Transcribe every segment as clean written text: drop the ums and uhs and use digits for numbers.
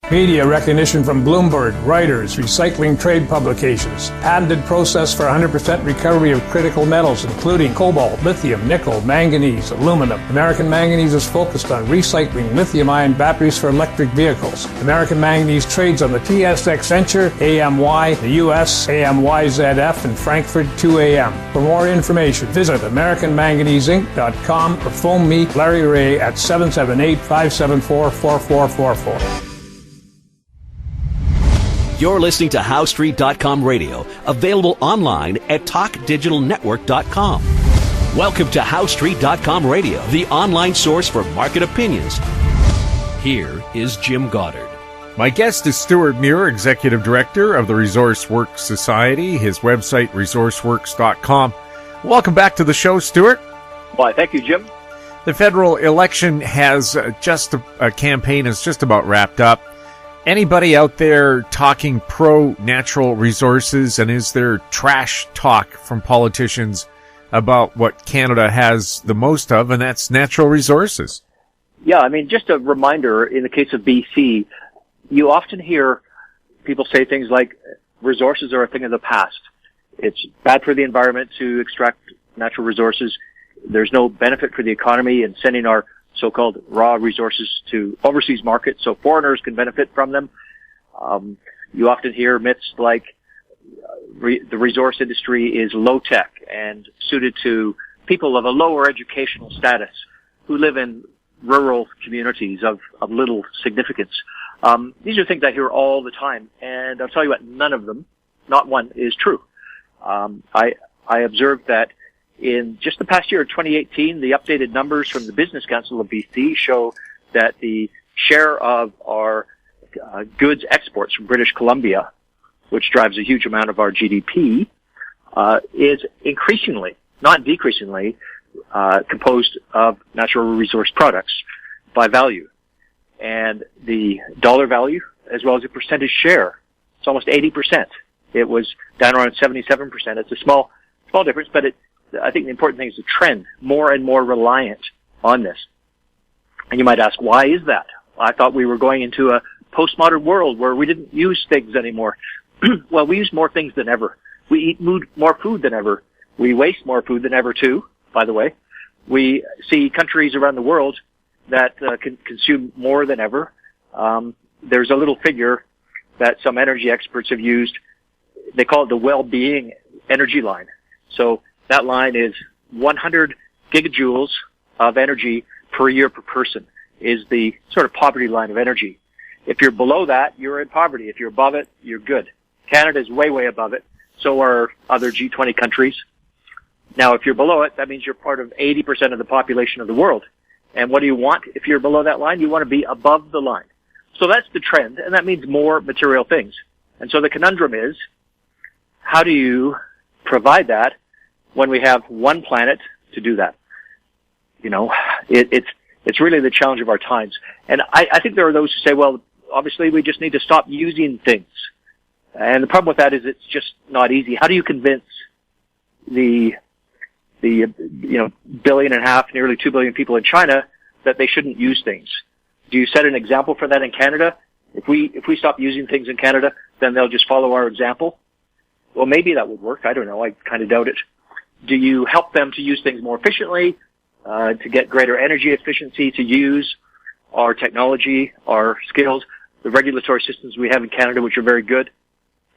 Media recognition from Bloomberg, Reuters, recycling trade publications. Patented process for 100% recovery of critical metals, including cobalt, lithium, nickel, manganese, aluminum. American Manganese is focused on recycling lithium-ion batteries for electric vehicles. American Manganese trades on the TSX Venture, AMY, the US, AMYZF, and Frankfurt 2AM. For more information, visit AmericanManganeseInc.com or phone me, Larry Ray, at 778-574-4444. You're listening to HowStreet.com radio, available online at TalkDigitalNetwork.com. Welcome to HowStreet.com radio, the online source for market opinions. Here is Jim Goddard. My guest is Stewart Muir, Executive Director of the ResourceWorks Society, his website, resourceworks.com. Welcome back to the show, Stewart. Why, thank you, Jim. The federal election has a campaign is just about wrapped up. Anybody out there talking pro-natural resources, and is there trash talk from politicians about what Canada has the most of, and that's natural resources? Yeah, I mean, just a reminder, in the case of BC, you often hear people say things like, resources are a thing of the past. It's bad for the environment to extract natural resources. There's no benefit for the economy in sending our so-called raw resources to overseas markets so foreigners can benefit from them. You often hear myths like the resource industry is low-tech and suited to people of a lower educational status who live in rural communities of little significance. These are things I hear all the time, and I'll tell you what, none of them, not one, is true. I observed that in just the past year, 2018, the updated numbers from the Business Council of BC show that the share of our goods exports from British Columbia, which drives a huge amount of our GDP, is increasingly, not decreasingly, composed of natural resource products by value. And the dollar value, as well as the percentage share, it's almost 80%. It was down around 77%. It's a small difference, but I think the important thing is the trend, more and more reliant on this. And you might ask, why is that? I thought we were going into a postmodern world where we didn't use things anymore. Well, we use more things than ever. We eat more food than ever. We waste more food than ever, too, by the way. We see countries around the world that can consume more than ever. There's a little figure that some energy experts have used. They call it the well-being energy line. So that line is 100 gigajoules of energy per year per person is the sort of poverty line of energy. If you're below that, you're in poverty. If you're above it, you're good. Canada is way, way above it. So are other G20 countries. Now, if you're below it, that means you're part of 80% of the population of the world. And what do you want if you're below that line? You want to be above the line. So that's the trend, and that means more material things. And so the conundrum is, how do you provide that when we have one planet to do that? You know, it's really the challenge of our times. And I think there are those who say, well, obviously we just need to stop using things. And the problem with that is it's just not easy. How do you convince the 1.5 billion, nearly 2 billion people in China that they shouldn't use things? Do you set an example for that in Canada? If we stop using things in Canada, then they'll just follow our example. Well, maybe that would work. I don't know. I kind of doubt it. Do you help them to use things more efficiently, to get greater energy efficiency, to use our technology, our skills, the regulatory systems we have in Canada, which are very good?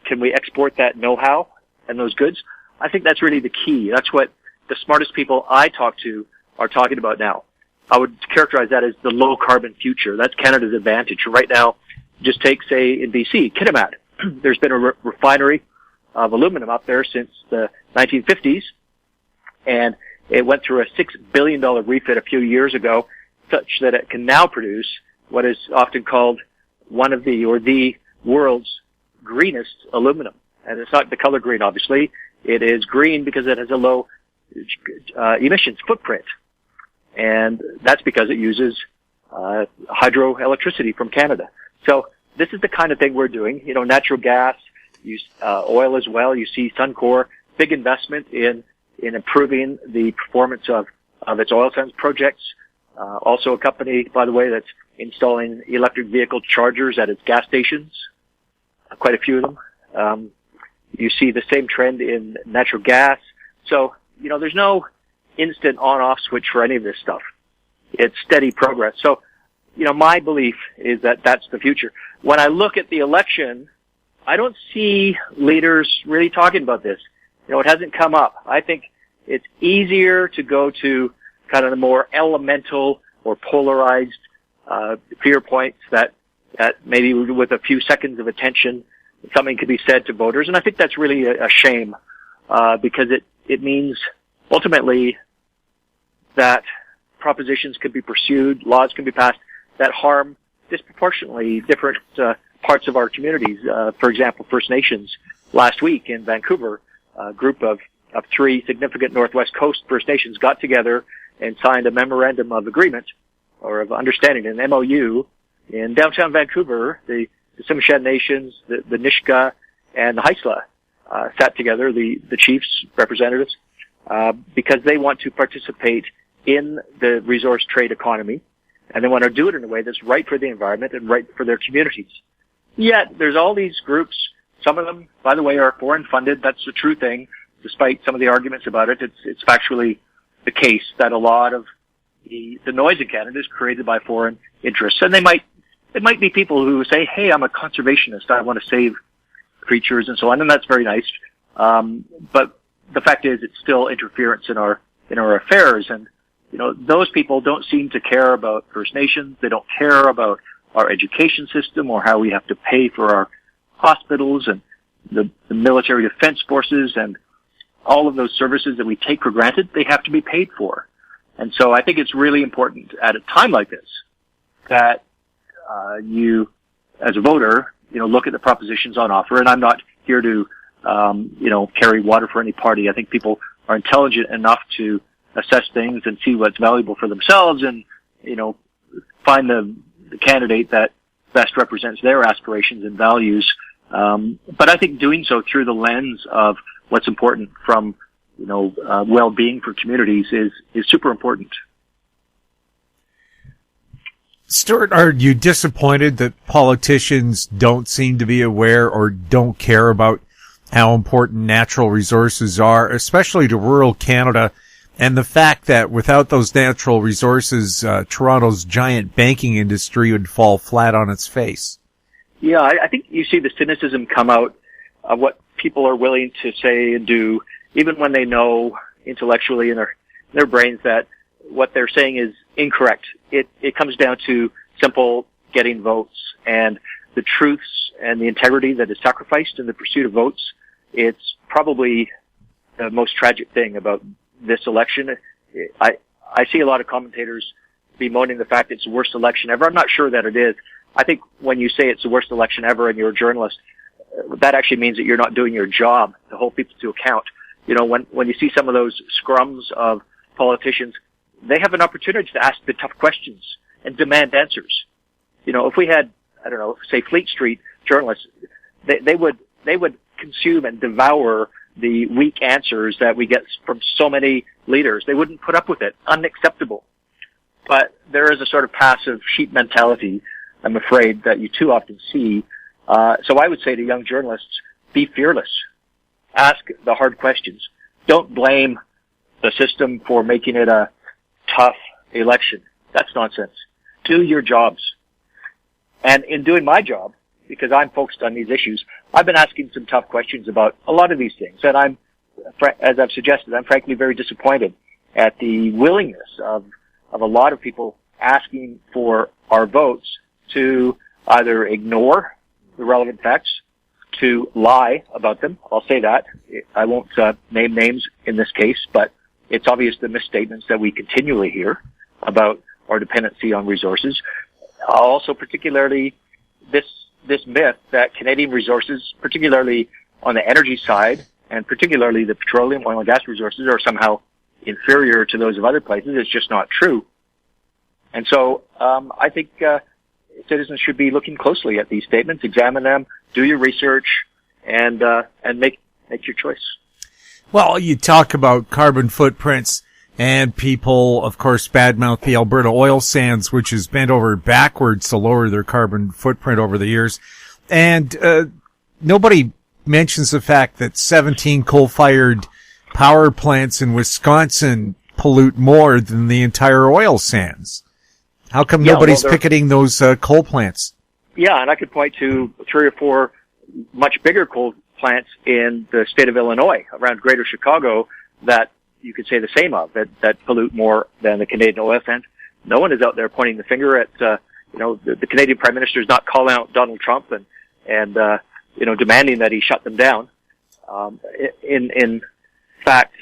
Can we export that know-how and those goods? I think that's really the key. That's what the smartest people I talk to are talking about now. I would characterize that as the low-carbon future. That's Canada's advantage. Right now, just take, say, in BC, Kitimat. There's been a refinery of aluminum up there since the 1950s, and it went through a $6 billion refit a few years ago, such that it can now produce what is often called one of the world's greenest aluminum. And it's not the color green, obviously. It is green because it has a low emissions footprint. And that's because it uses hydroelectricity from Canada. So this is the kind of thing we're doing. You know, natural gas, oil as well. You see Suncor, big investment in improving the performance of its oil sands projects. Also a company, by the way, that's installing electric vehicle chargers at its gas stations, quite a few of them. You see the same trend in natural gas. So, there's no instant on-off switch for any of this stuff. It's steady progress. So, my belief is that that's the future. When I look at the election, I don't see leaders really talking about this. It hasn't come up. I think it's easier to go to kind of the more elemental or polarized fear points that maybe with a few seconds of attention, something could be said to voters. And I think that's really a shame, because it means ultimately that propositions could be pursued, laws can be passed that harm disproportionately different parts of our communities. For example, First Nations last week in Vancouver, a group of 3 significant Northwest Coast First Nations got together and signed a memorandum of agreement or of understanding, an MOU, in downtown Vancouver. The Tsimshian Nations, the Nishka, and the Haisla sat together, the chiefs, representatives, because they want to participate in the resource trade economy, and they want to do it in a way that's right for the environment and right for their communities. Yet, there's all these groups. Some of them, by the way, are foreign funded. That's the true thing. Despite some of the arguments about it, it's factually the case that a lot of the noise in Canada is created by foreign interests. And it might be people who say, hey, I'm a conservationist. I want to save creatures and so on. And that's very nice. But the fact is, it's still interference in our affairs. And, those people don't seem to care about First Nations. They don't care about our education system or how we have to pay for our hospitals and the military defense forces and all of those services that we take for granted. They have to be paid for. And so I think it's really important at a time like this that you, as a voter, look at the propositions on offer. And I'm not here to, carry water for any party. I think people are intelligent enough to assess things and see what's valuable for themselves and, find the candidate that best represents their aspirations and values. But I think doing so through the lens of what's important from, well-being for communities is super important. Stewart, are you disappointed that politicians don't seem to be aware or don't care about how important natural resources are, especially to rural Canada, and the fact that without those natural resources, Toronto's giant banking industry would fall flat on its face? Yeah, I think you see the cynicism come out of what people are willing to say and do, even when they know intellectually in their brains that what they're saying is incorrect. It comes down to simple getting votes, and the truths and the integrity that is sacrificed in the pursuit of votes. It's probably the most tragic thing about this election. I see a lot of commentators bemoaning the fact it's the worst election ever. I'm not sure that it is. I think when you say it's the worst election ever and you're a journalist, that actually means that you're not doing your job to hold people to account. When you see some of those scrums of politicians, they have an opportunity to ask the tough questions and demand answers. If we had, say Fleet Street journalists, they would consume and devour the weak answers that we get from so many leaders. They wouldn't put up with it. Unacceptable. But there is a sort of passive sheep mentality, I'm afraid, that you too often see. So I would say to young journalists, be fearless. Ask the hard questions. Don't blame the system for making it a tough election. That's nonsense. Do your jobs. And in doing my job, because I'm focused on these issues, I've been asking some tough questions about a lot of these things. And as I've suggested, I'm frankly very disappointed at the willingness of a lot of people asking for our votes to either ignore the relevant facts, to lie about them. I'll say that. I won't name names in this case, but it's obvious the misstatements that we continually hear about our dependency on resources. Also, particularly this myth that Canadian resources, particularly on the energy side, and particularly the petroleum, oil and gas resources, are somehow inferior to those of other places. It's just not true. And so I think citizens should be looking closely at these statements, examine them, do your research, and make your choice. Well, you talk about carbon footprints. And people, of course, badmouth the Alberta oil sands, which is bent over backwards to lower their carbon footprint over the years. And nobody mentions the fact that 17 coal-fired power plants in Wisconsin pollute more than the entire oil sands. How come nobody's picketing those coal plants? Yeah, and I could point to 3 or 4 much bigger coal plants in the state of Illinois, around Greater Chicago, that you could say the same of, that pollute more than the Canadian oil sands. No one is out there pointing the finger at, the Canadian Prime Minister is not calling out Donald Trump and demanding that he shut them down. In fact,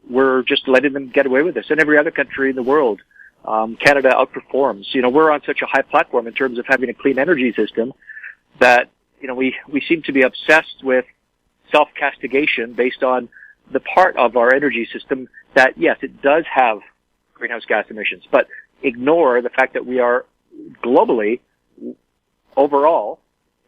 we're just letting them get away with this. And every other country in the world, Canada outperforms. We're on such a high platform in terms of having a clean energy system that, we seem to be obsessed with self-castigation based on the part of our energy system that, yes, it does have greenhouse gas emissions, but ignore the fact that we are globally, overall,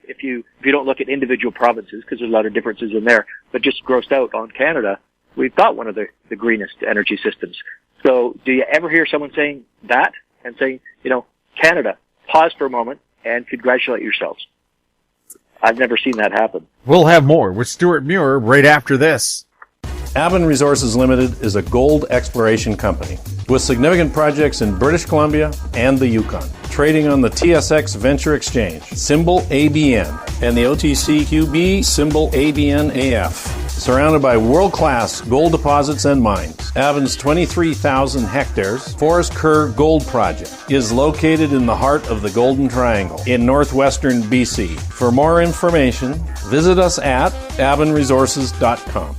if you don't look at individual provinces, because there's a lot of differences in there, but just grossed out on Canada, we've got one of the greenest energy systems. So do you ever hear someone saying that and saying, Canada, pause for a moment and congratulate yourselves? I've never seen that happen. We'll have more with Stewart Muir right after this. Aben Resources Limited is a gold exploration company with significant projects in British Columbia and the Yukon, trading on the TSX Venture Exchange, symbol ABN, and the OTCQB, symbol ABNAF. Surrounded by world-class gold deposits and mines, Aben's 23,000 hectares Forest Kerr Gold Project is located in the heart of the Golden Triangle in northwestern BC. For more information, visit us at abenresources.com.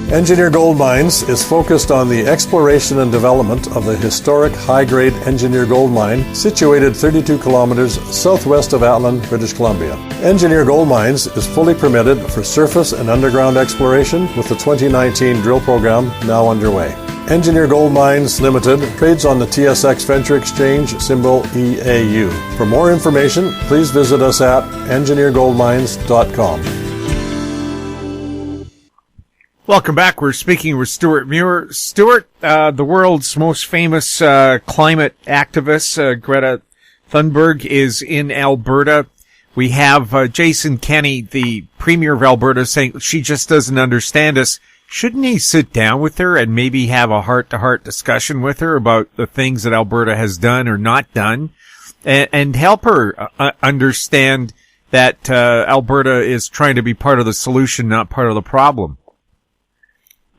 Engineer Gold Mines is focused on the exploration and development of the historic high-grade Engineer Gold Mine situated 32 kilometers southwest of Atlin, British Columbia. Engineer Gold Mines is fully permitted for surface and underground exploration with the 2019 drill program now underway. Engineer Gold Mines Limited trades on the TSX Venture Exchange, symbol EAU. For more information, please visit us at engineergoldmines.com. Welcome back. We're speaking with Stewart Muir. Stewart, the world's most famous climate activist, Greta Thunberg, is in Alberta. We have Jason Kenney, the Premier of Alberta, saying she just doesn't understand us. Shouldn't he sit down with her and maybe have a heart-to-heart discussion with her about the things that Alberta has done or not done, and help her understand that Alberta is trying to be part of the solution, not part of the problem?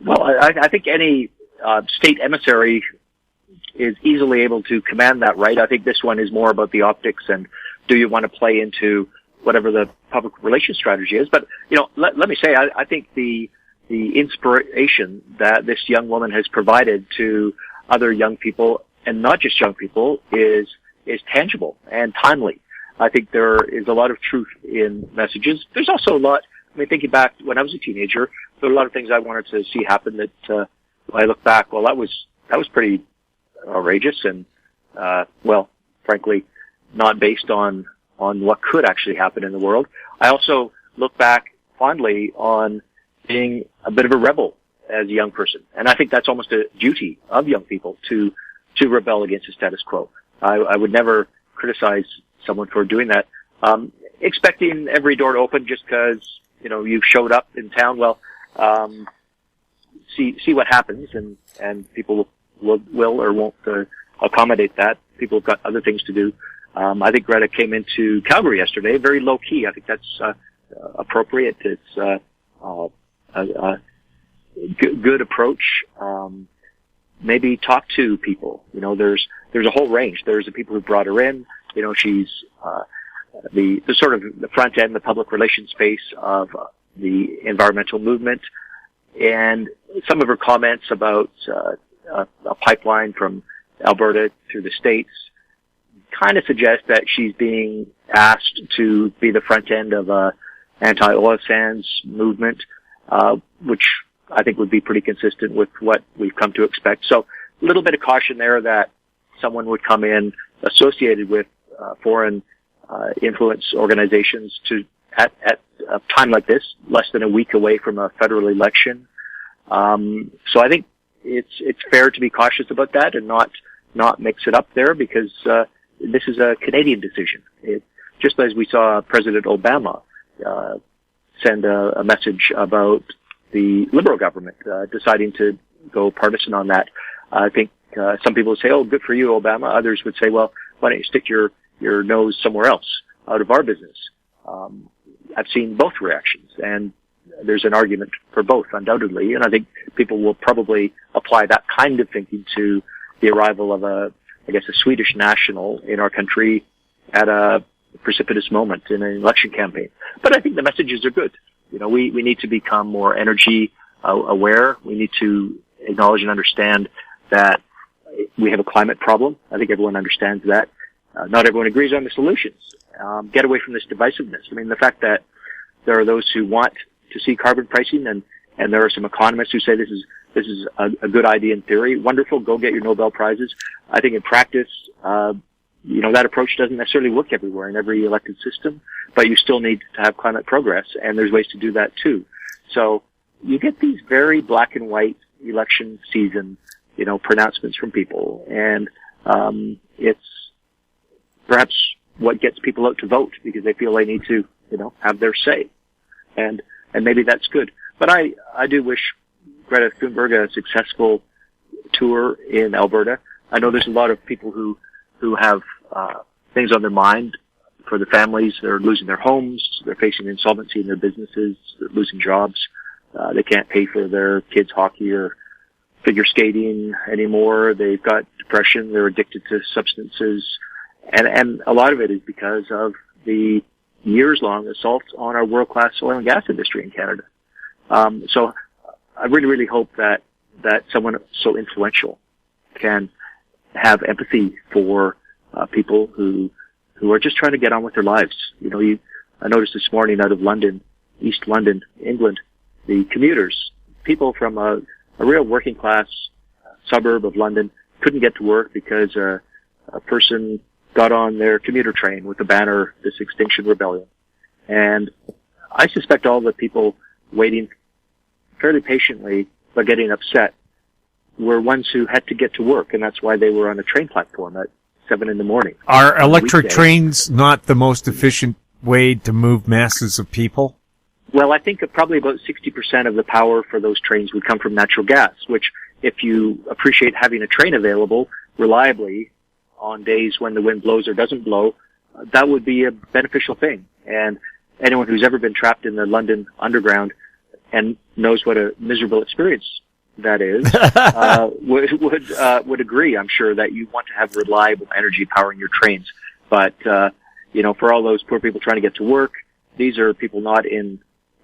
Well, I think any state emissary is easily able to command that right. I think this one is more about the optics and do you want to play into whatever the public relations strategy is. But, let me say, I think the inspiration that this young woman has provided to other young people, and not just young people, is tangible and timely. I think there is a lot of truth in messages. There's also a lot, thinking back when I was a teenager, there were a lot of things I wanted to see happen that, when I look back, well, that was pretty outrageous and, frankly, not based on what could actually happen in the world. I also look back fondly on being a bit of a rebel as a young person. And I think that's almost a duty of young people to rebel against the status quo. I would never criticize someone for doing that. Expecting every door to open just because, you showed up in town. Well, see what happens and people will or won't accommodate that. People have got other things to do. I think Greta came into Calgary yesterday, very low key. I think that's appropriate. It's a good approach. Maybe talk to people. There's a whole range. There's the people who brought her in. She's the sort of the front end, the public relations face of the environmental movement, and some of her comments about a pipeline from Alberta through the States kind of suggest that she's being asked to be the front end of a anti-oil sands movement, which I think would be pretty consistent with what we've come to expect. So a little bit of caution there that someone would come in associated with foreign influence organizations at a time like this, less than a week away from a federal election. So I think it's fair to be cautious about that and not mix it up there, because this is a Canadian decision. Just as we saw President Obama send a message about the Liberal government deciding to go partisan on that. I think some people would say, "Oh, good for you, Obama." Others would say, "Well, why don't you stick your nose somewhere else, out of our business?" I've seen both reactions, and there's an argument for both, undoubtedly. And I think people will probably apply that kind of thinking to the arrival of a Swedish national in our country at a precipitous moment in an election campaign. But I think the messages are good. We need to become more energy aware. We need to acknowledge and understand that we have a climate problem. I think everyone understands that. Not everyone agrees on the solutions. Get away from this divisiveness. I mean, the fact that there are those who want to see carbon pricing, and there are some economists who say this is a good idea in theory. Wonderful. Go get your Nobel Prizes. I think in practice, that approach doesn't necessarily work everywhere in every elected system, but you still need to have climate progress, and there's ways to do that too. So you get these very black and white election season, pronouncements from people, and it's perhaps what gets people out to vote, because they feel they need to, have their say, and maybe that's good. But I do wish Greta Thunberg a successful tour in Alberta. I know there's a lot of people who have things on their mind for the families. They're losing their homes. They're facing insolvency in their businesses. They're losing jobs. They can't pay for their kids' hockey or figure skating anymore. They've got depression. They're addicted to substances. And a lot of it is because of the years-long assault on our world-class oil and gas industry in Canada. So I really, really hope that someone so influential can have empathy for people who are just trying to get on with their lives. I noticed this morning out of London, East London, England, the commuters, people from a real working class suburb of London, couldn't get to work because a person got on their commuter train with the banner, "This Extinction Rebellion." And I suspect all the people waiting fairly patiently but getting upset were ones who had to get to work, and that's why they were on a train platform at 7 a.m. Are electric trains not the most efficient way to move masses of people? Well, I think probably about 60% of the power for those trains would come from natural gas, which, if you appreciate having a train available reliably on days when the wind blows or doesn't blow, that would be a beneficial thing. And anyone who's ever been trapped in the London Underground and knows what a miserable experience that is, would agree, I'm sure, that you want to have reliable energy powering your trains. But, for all those poor people trying to get to work, these are people not in,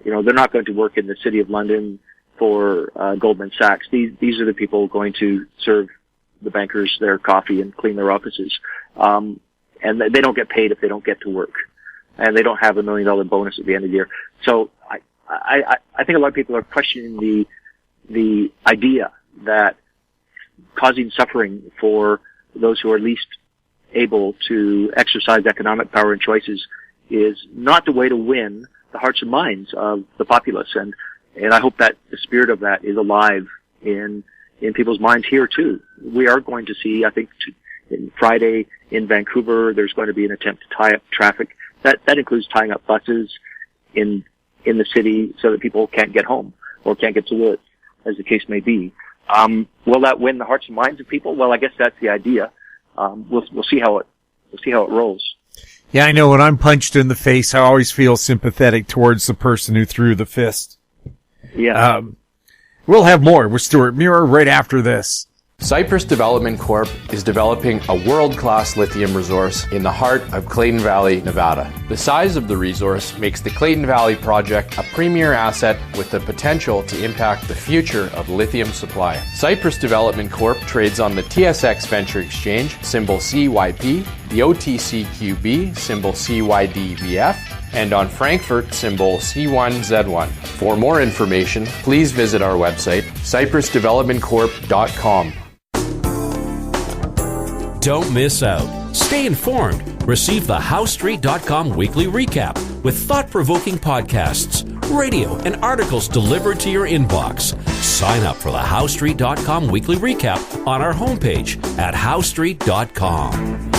they're not going to work in the city of London for Goldman Sachs. These are the people going to serve the bankers their coffee and clean their offices. And they don't get paid if they don't get to work. And they don't have $1 million bonus at the end of the year. So I think a lot of people are questioning the idea that causing suffering for those who are least able to exercise economic power and choices is not the way to win the hearts and minds of the populace. And I hope that the spirit of that is alive in people's minds here too. We are going to see, I think, Friday in Vancouver, there's going to be an attempt to tie up traffic. That includes tying up buses in the city so that people can't get home or can't get to work, as the case may be. Will that win the hearts and minds of people? Well, I guess that's the idea. We'll see how it rolls. Yeah, I know when I'm punched in the face, I always feel sympathetic towards the person who threw the fist. Yeah. We'll have more with Stewart Muir right after this. Cypress Development Corp. is developing a world-class lithium resource in the heart of Clayton Valley, Nevada. The size of the resource makes the Clayton Valley project a premier asset with the potential to impact the future of lithium supply. Cypress Development Corp. trades on the TSX Venture Exchange, symbol CYP, the OTCQB, symbol CYDVF, and on Frankfurt, symbol C1Z1. For more information, please visit our website, cypressdevelopmentcorp.com. Don't miss out. Stay informed. Receive the HowStreet.com weekly recap with thought-provoking podcasts, radio, and articles delivered to your inbox. sign up for the HowStreet.com weekly recap on our homepage at HowStreet.com.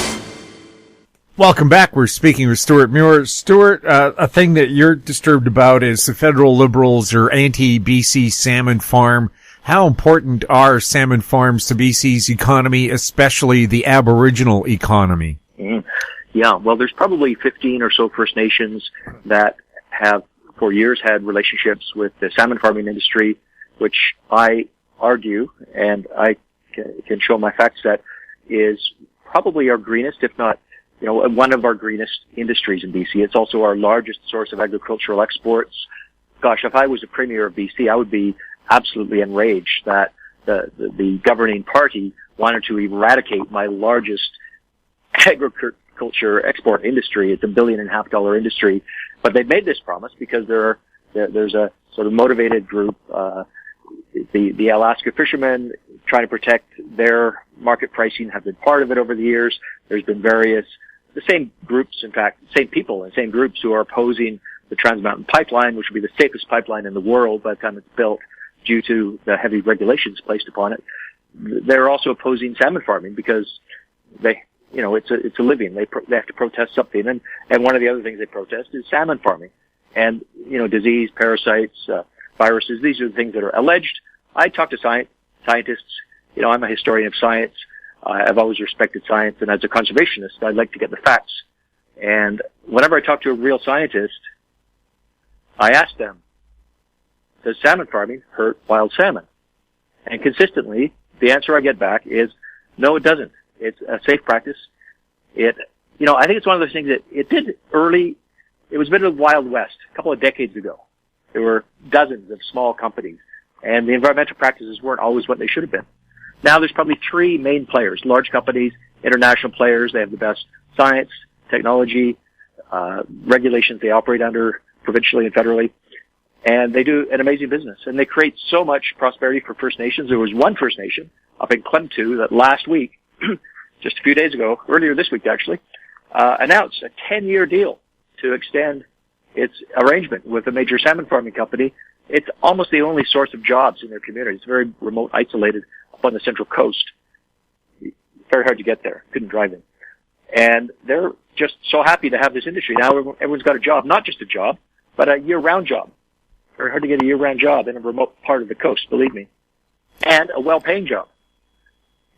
Welcome back. We're speaking with Stewart Muir. Stewart, a thing that you're disturbed about is the federal Liberals are anti-BC salmon farm. How important are salmon farms to BC's economy, especially the Aboriginal economy? Yeah, well, there's probably 15 or so First Nations that have for years had relationships with the salmon farming industry, which I argue, and I can show my facts, that is probably our greenest, if not one of our greenest industries in BC. It's also our largest source of agricultural exports. Gosh, if I was a premier of BC, I would be absolutely enraged that the governing party wanted to eradicate my largest agriculture export industry. It's $1.5 billion industry. But they've made this promise because there's a sort of motivated group, the Alaska fishermen trying to protect their market pricing have been part of it over the years. There's been the same groups, in fact, same people and same groups who are opposing the Trans Mountain Pipeline, which would be the safest pipeline in the world by the time it's built due to the heavy regulations placed upon it. They're also opposing salmon farming because it's a living. They have to protest something. And one of the other things they protest is salmon farming. And, disease, parasites, viruses, these are the things that are alleged. I talk to scientists. I'm a historian of science. I've always respected science, and as a conservationist, I'd like to get the facts. And whenever I talk to a real scientist, I ask them, does salmon farming hurt wild salmon? And consistently, the answer I get back is, no, it doesn't. It's a safe practice. I think it's one of those things that it did early. It was a bit of the Wild West a couple of decades ago. There were dozens of small companies, and the environmental practices weren't always what they should have been. Now there's probably three main players, large companies, international players. They have the best science, technology, regulations they operate under provincially and federally, and they do an amazing business. And they create so much prosperity for First Nations. There was one First Nation up in Klemtu that last week, just a few days ago, earlier this week actually, announced a 10-year deal to extend its arrangement with a major salmon farming company. It's almost the only source of jobs in their community. It's very remote, isolated up on the Central Coast. Very hard to get there. Couldn't drive in. And they're just so happy to have this industry. Now everyone's got a job, not just a job, but a year-round job. Very hard to get a year-round job in a remote part of the coast, believe me. And a well-paying job.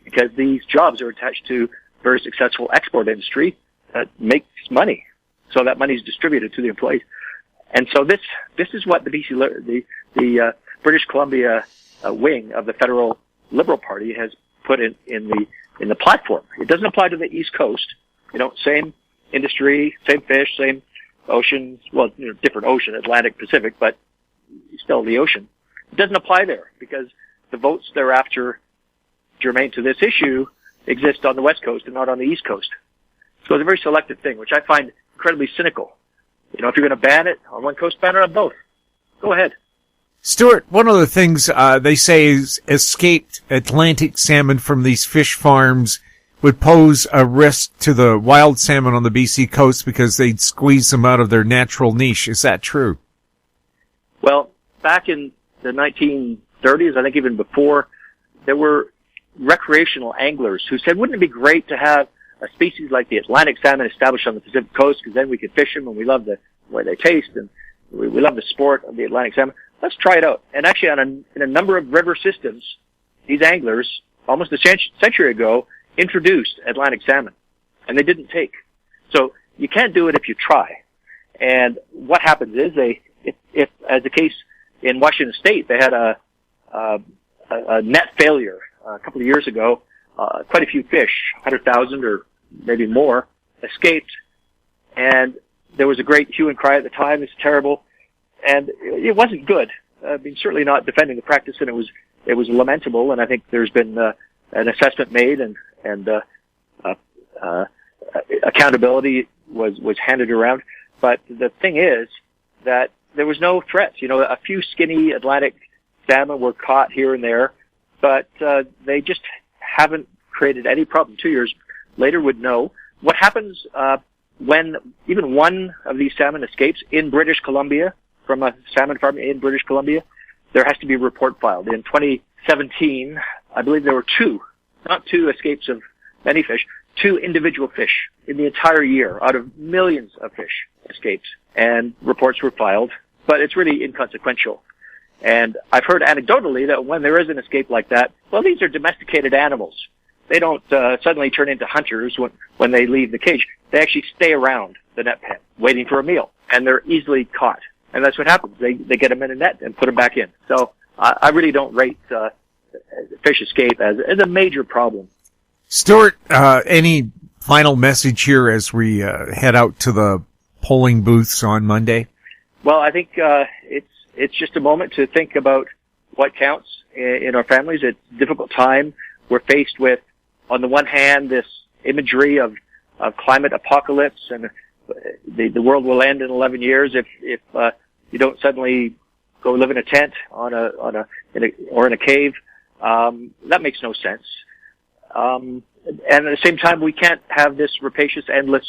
Because these jobs are attached to very successful export industry that makes money. So that money is distributed to the employees. And so this is what the British Columbia wing of the federal Liberal Party has put in the platform. It doesn't apply to the East Coast. Same industry, same fish, same oceans, well, different ocean, Atlantic, Pacific, but still the ocean. It doesn't apply there because the votes thereafter germane to this issue exist on the West Coast and not on the East Coast. So it's a very selective thing, which I find incredibly cynical. If you're going to ban it on one coast, ban it on both. Go ahead. Stewart, one of the things they say is escaped Atlantic salmon from these fish farms would pose a risk to the wild salmon on the BC coast because they'd squeeze them out of their natural niche. Is that true? Well, back in the 1930s, I think even before, there were recreational anglers who said, wouldn't it be great to have a species like the Atlantic salmon established on the Pacific coast, because then we could fish them and we love the way they taste and we love the sport of the Atlantic salmon. Let's try it out. And actually in a number of river systems, these anglers, almost a century ago, introduced Atlantic salmon, and they didn't take. So you can't do it if you try. And what happens is if as the case in Washington State, they had a net failure a couple of years ago. Quite a few fish, 100,000 or maybe more, escaped, and there was a great hue and cry at the time. It's terrible, and it wasn't good. Certainly not defending the practice, and it was lamentable. And I think there's been an assessment made, and accountability was handed around. But the thing is that there was no threats. A few skinny Atlantic salmon were caught here and there, but they just haven't created any problem. 2 years later would know what happens when even one of these salmon escapes in British Columbia from a salmon farm in British Columbia. there has to be a report filed. In 2017, I believe there were not two escapes of many fish, 2 individual fish in the entire year out of millions of fish escapes, and reports were filed, but it's really inconsequential. And I've heard anecdotally that when there is an escape like that, well, these are domesticated animals. They don't suddenly turn into hunters when they leave the cage. They actually stay around the net pen waiting for a meal, and they're easily caught. And that's what happens. They get them in a net and put them back in. So I really don't rate fish escape as a major problem. Stewart, any final message here as we head out to the polling booths on Monday? Well, I think it's just a moment to think about what counts in our families. It's a difficult time. We're faced with, on the one hand, this imagery of climate apocalypse, and the world will end in 11 years if you don't suddenly go live in a tent or in a cave. That makes no sense. And at the same time, we can't have this rapacious, endless,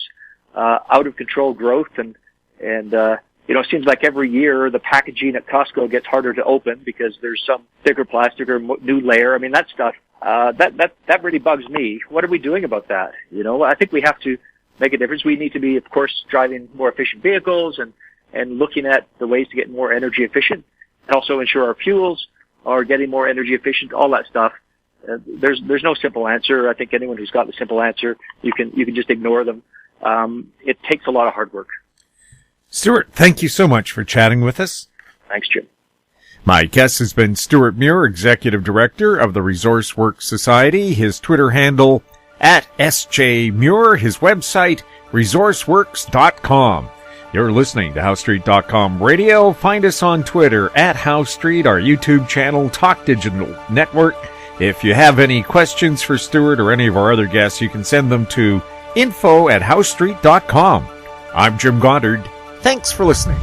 out of control growth, and it seems like every year the packaging at Costco gets harder to open because there's some thicker plastic or new layer. I mean, that stuff, that really bugs me. What are we doing about that? I think we have to make a difference. We need to be, of course, driving more efficient vehicles and looking at the ways to get more energy efficient, and also ensure our fuels are getting more energy efficient, all that stuff. There's no simple answer. I think anyone who's got the simple answer, you can just ignore them. It takes a lot of hard work. Stewart, thank you so much for chatting with us. Thanks, Jim. My guest has been Stewart Muir, Executive Director of the Resource Works Society. His Twitter handle, @SJMuir. His website, resourceworks.com. You're listening to HowStreet.com Radio. Find us on Twitter, @HowStreet, our YouTube channel, Talk Digital Network. If you have any questions for Stewart or any of our other guests, you can send them to info@HowStreet.com. I'm Jim Goddard. Thanks for listening.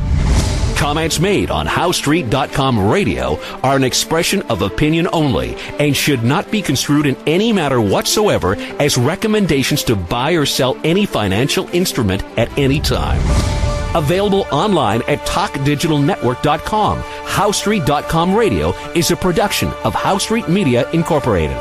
Comments made on HowStreet.com Radio are an expression of opinion only and should not be construed in any matter whatsoever as recommendations to buy or sell any financial instrument at any time. Available online at TalkDigitalNetwork.com. HowStreet.com Radio is a production of HowStreet Media Incorporated.